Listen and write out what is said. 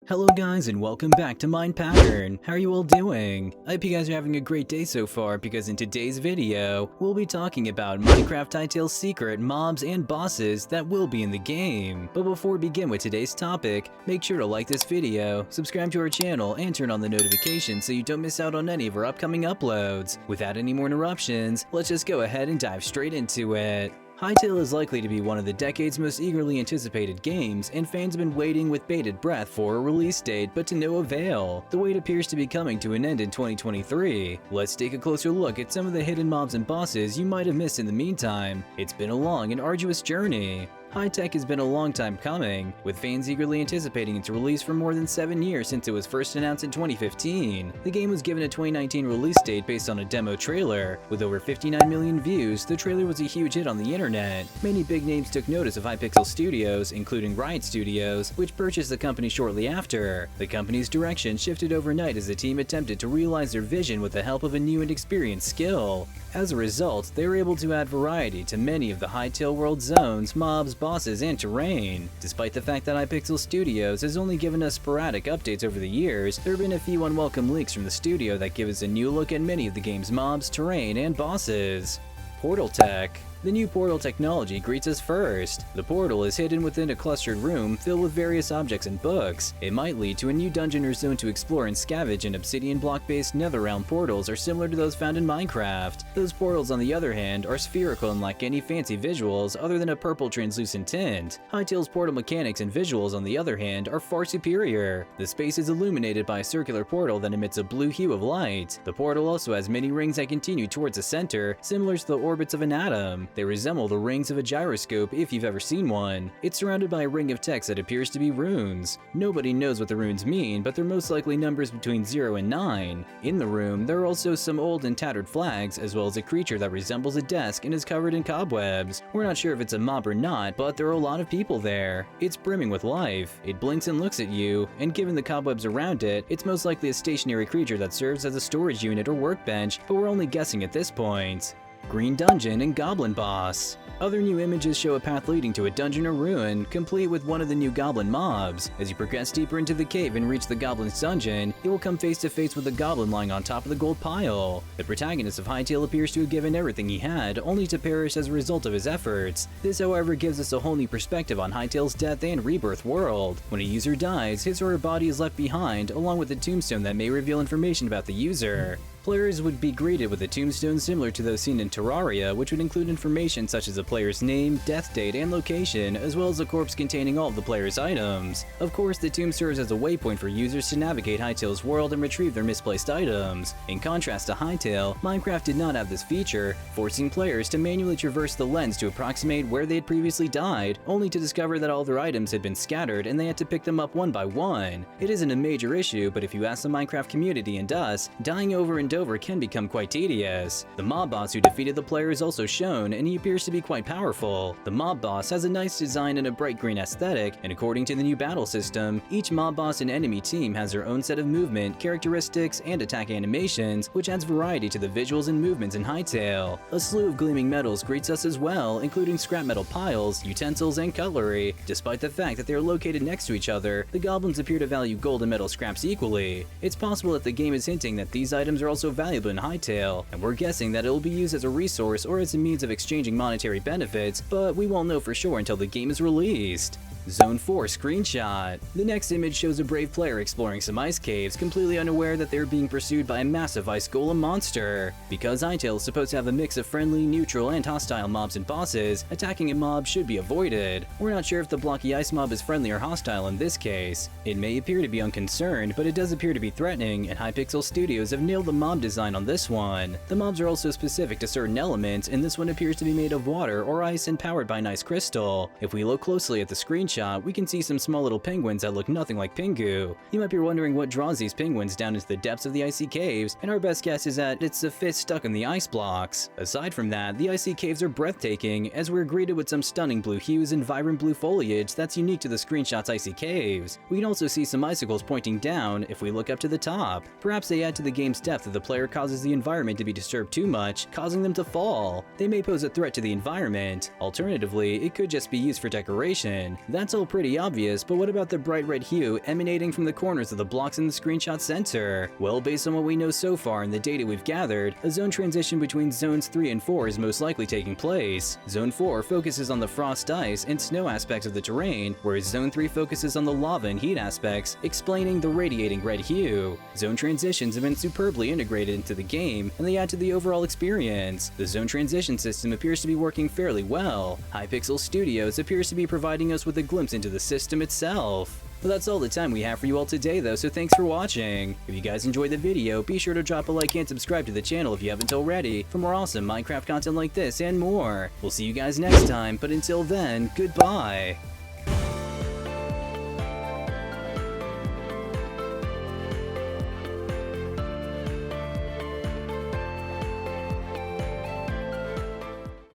Hello guys and welcome back to Mind Pattern. How are you all doing? I hope you guys are having a great day so far because in today's video, we'll be talking about Minecraft Hytale's secret mobs and bosses that will be in the game. But before we begin with today's topic, make sure to like this video, subscribe to our channel, and turn on the notifications so you don't miss out on any of our upcoming uploads. Without any more interruptions, let's just go ahead and dive straight into it. Hytale is likely to be one of the decade's most eagerly anticipated games, and fans have been waiting with bated breath for a release date, but to no avail. The wait appears to be coming to an end in 2023. Let's take a closer look at some of the hidden mobs and bosses you might have missed in the meantime. It's been a long and arduous journey. Hytale has been a long time coming, with fans eagerly anticipating its release for more than 7 years since it was first announced in 2015. The game was given a 2019 release date based on a demo trailer. With over 59 million views, the trailer was a huge hit on the internet. Many big names took notice of Hypixel Studios, including Riot Studios, which purchased the company shortly after. The company's direction shifted overnight as the team attempted to realize their vision with the help of a new and experienced skill. As a result, they were able to add variety to many of the Hytale world zones, mobs, bosses, and terrain. Despite the fact that Hypixel Studios has only given us sporadic updates over the years, there have been a few unwelcome leaks from the studio that give us a new look at many of the game's mobs, terrain, and bosses. Portal Tech. The new portal technology greets us first. The portal is hidden within a clustered room filled with various objects and books. It might lead to a new dungeon or zone to explore and scavenge, and obsidian block-based netherrealm portals are similar to those found in Minecraft. Those portals, on the other hand, are spherical and lack any fancy visuals other than a purple translucent tint. Hytale's portal mechanics and visuals, on the other hand, are far superior. The space is illuminated by a circular portal that emits a blue hue of light. The portal also has many rings that continue towards the center, similar to the orbits of an atom. They resemble the rings of a gyroscope if you've ever seen one. It's surrounded by a ring of text that appears to be runes. Nobody knows what the runes mean, but they're most likely numbers between 0 and 9. In the room, there are also some old and tattered flags, as well as a creature that resembles a desk and is covered in cobwebs. We're not sure if it's a mob or not, but there are a lot of people there. It's brimming with life. It blinks and looks at you, and given the cobwebs around it, it's most likely a stationary creature that serves as a storage unit or workbench, but we're only guessing at this point. Green Dungeon and Goblin Boss. Other new images show a path leading to a dungeon or ruin, complete with one of the new goblin mobs. As you progress deeper into the cave and reach the goblin's dungeon, you will come face to face with a goblin lying on top of the gold pile. The protagonist of Hytale appears to have given everything he had, only to perish as a result of his efforts. This, however, gives us a whole new perspective on Hytale's death and rebirth world. When a user dies, his or her body is left behind, along with a tombstone that may reveal information about the user. Players would be greeted with a tombstone similar to those seen in Terraria, which would include information such as a player's name, death date, and location, as well as a corpse containing all of the player's items. Of course, the tomb serves as a waypoint for users to navigate Hytale's world and retrieve their misplaced items. In contrast to Hytale, Minecraft did not have this feature, forcing players to manually traverse the lens to approximate where they had previously died, only to discover that all their items had been scattered and they had to pick them up one by one. It isn't a major issue, but if you ask the Minecraft community and us, dying over and over can become quite tedious. The mob boss who defeated the player is also shown, and he appears to be quite powerful. The mob boss has a nice design and a bright green aesthetic, and according to the new battle system, each mob boss and enemy team has their own set of movement, characteristics, and attack animations, which adds variety to the visuals and movements in Hytale. A slew of gleaming metals greets us as well, including scrap metal piles, utensils, and cutlery. Despite the fact that they are located next to each other, the goblins appear to value gold and metal scraps equally. It's possible that the game is hinting that these items are also valuable in Hytale, and we're guessing that it will be used as a resource or as a means of exchanging monetary benefits, but we won't know for sure until the game is released. Zone 4 Screenshot. The next image shows a brave player exploring some ice caves, completely unaware that they are being pursued by a massive ice golem monster. Because Hytale is supposed to have a mix of friendly, neutral, and hostile mobs and bosses, attacking a mob should be avoided. We're not sure if the blocky ice mob is friendly or hostile in this case. It may appear to be unconcerned, but it does appear to be threatening, and Hypixel Studios have nailed the mob design on this one. The mobs are also specific to certain elements, and this one appears to be made of water or ice and powered by an ice crystal. If we look closely at the screenshot, we can see some small little penguins that look nothing like Pingu. You might be wondering what draws these penguins down into the depths of the icy caves, and our best guess is that it's the fish stuck in the ice blocks. Aside from that, the icy caves are breathtaking, as we're greeted with some stunning blue hues and vibrant blue foliage that's unique to the screenshot's icy caves. We can also see some icicles pointing down if we look up to the top. Perhaps they add to the game's depth if the player causes the environment to be disturbed too much, causing them to fall. They may pose a threat to the environment. Alternatively, it could just be used for decoration. That That's all pretty obvious, but what about the bright red hue emanating from the corners of the blocks in the screenshot center? Well, based on what we know so far and the data we've gathered, a zone transition between zones 3 and 4 is most likely taking place. Zone 4 focuses on the frost, ice, and snow aspects of the terrain, whereas Zone 3 focuses on the lava and heat aspects, explaining the radiating red hue. Zone transitions have been superbly integrated into the game, and they add to the overall experience. The zone transition system appears to be working fairly well. Hypixel Studios appears to be providing us with a glimpse into the system itself. Well, that's all the time we have for you all today though, so thanks for watching. If you guys enjoyed the video, be sure to drop a like and subscribe to the channel if you haven't already for more awesome Minecraft content like this and more. We'll see you guys next time, but until then, goodbye!